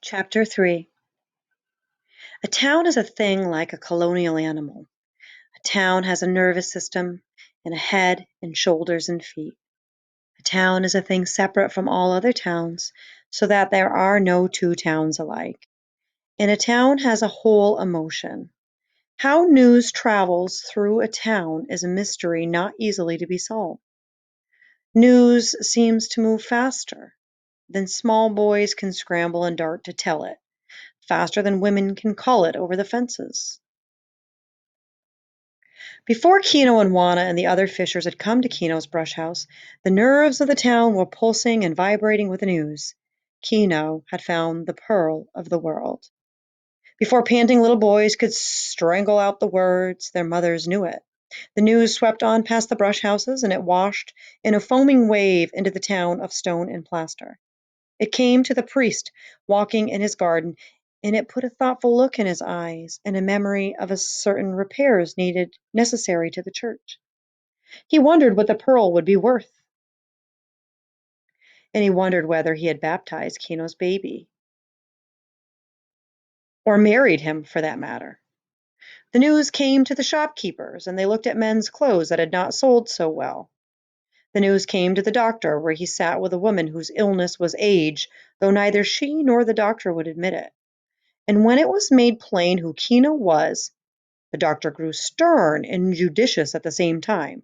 Chapter 3. A town is a thing like a colonial animal. A town has a nervous system and a head and shoulders and feet. A town is a thing separate from all other towns, so that there are no two towns alike. And a town has a whole emotion. How news travels through a town is a mystery not easily to be solved. News seems to move faster than small boys can scramble and dart to tell it, faster than women can call it over the fences. Before Kino and Juana and the other fishers had come to Kino's brush house, the nerves of the town were pulsing and vibrating with the news. Kino had found the pearl of the world. Before panting little boys could strangle out the words, their mothers knew it. The news swept on past the brush houses, and it washed in a foaming wave into the town of stone and plaster. It came to the priest walking in his garden, and it put a thoughtful look in his eyes and a memory of a certain repairs needed necessary to the church. He wondered what the pearl would be worth, and he wondered whether he had baptized Kino's baby, or married him for that matter. The news came to the shopkeepers, and they looked at men's clothes that had not sold so well. The news came to the doctor, where he sat with a woman whose illness was age, though neither she nor the doctor would admit it. And when it was made plain who Kino was, the doctor grew stern and judicious at the same time.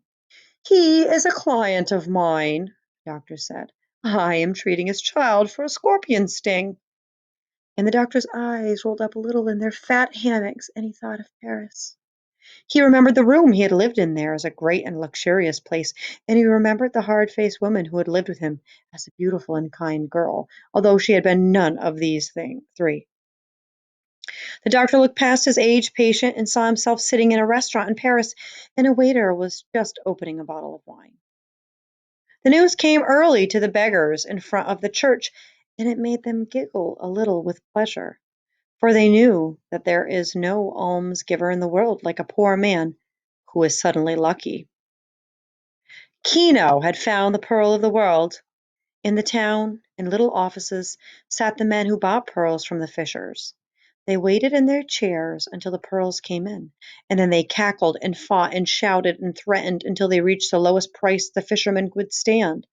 "He is a client of mine," the doctor said. "I am treating his child for a scorpion sting." And the doctor's eyes rolled up a little in their fat hammocks, and he thought of Paris. He remembered the room he had lived in there as a great and luxurious place, and he remembered the hard-faced woman who had lived with him as a beautiful and kind girl, although she had been none of these three. The doctor looked past his aged patient and saw himself sitting in a restaurant in Paris, and a waiter was just opening a bottle of wine. The news came early to the beggars in front of the church, and it made them giggle a little with pleasure, for they knew that there is no almsgiver in the world like a poor man who is suddenly lucky. Kino had found the pearl of the world. In the town, in little offices, sat the men who bought pearls from the fishers. They waited in their chairs until the pearls came in, and then they cackled and fought and shouted and threatened until they reached the lowest price the fishermen would stand.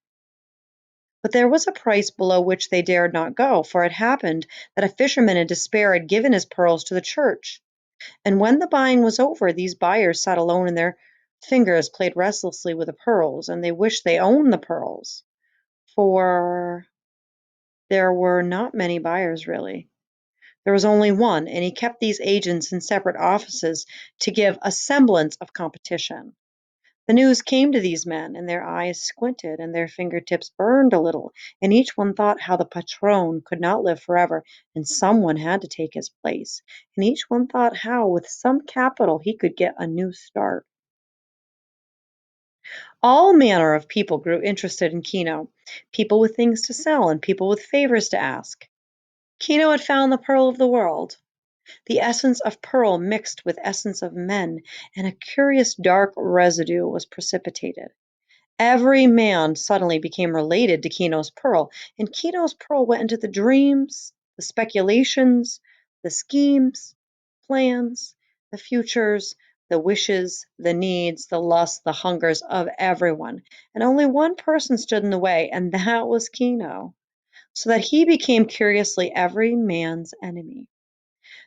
But there was a price below which they dared not go, for it happened that a fisherman in despair had given his pearls to the church. And when the buying was over, these buyers sat alone, and their fingers played restlessly with the pearls, and they wished they owned the pearls, for there were not many buyers really. There was only one, and he kept these agents in separate offices to give a semblance of competition. The news came to these men, and their eyes squinted, and their fingertips burned a little, and each one thought how the patron could not live forever, and someone had to take his place, and each one thought how, with some capital, he could get a new start. All manner of people grew interested in Kino, people with things to sell, and people with favors to ask. Kino had found the pearl of the world. The essence of pearl mixed with essence of men, and a curious dark residue was precipitated. Every man suddenly became related to Kino's pearl, and Kino's pearl went into the dreams, the speculations, the schemes, plans, the futures, the wishes, the needs, the lusts, the hungers of everyone. And only one person stood in the way, and that was Kino, so that he became curiously every man's enemy.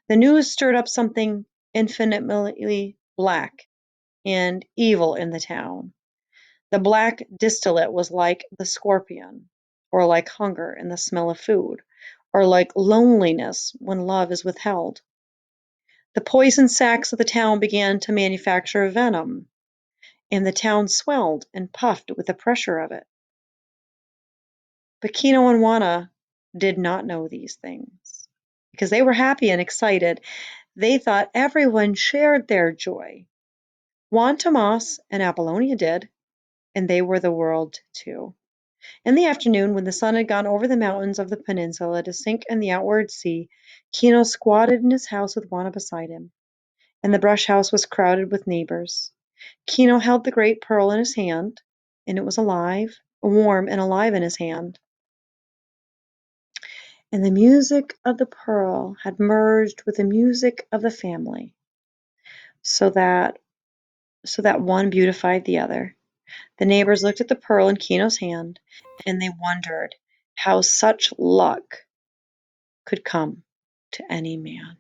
The news stirred up something infinitely black and evil in the town. The black distillate was like the scorpion, or like hunger in the smell of food, or like loneliness when love is withheld. The poison sacs of the town began to manufacture venom, and the town swelled and puffed with the pressure of it. But Kino and Juana did not know these things, because they were happy and excited. They thought everyone shared their joy. Juan Tomas and Apollonia did, and they were the world too. In the afternoon, when the sun had gone over the mountains of the peninsula to sink in the outward sea, Kino squatted in his house with Juana beside him, and the brush house was crowded with neighbors. Kino held the great pearl in his hand, and it was alive, warm and alive in his hand. And the music of the pearl had merged with the music of the family, so that one beautified the other. The neighbors looked at the pearl in Kino's hand, and they wondered how such luck could come to any man.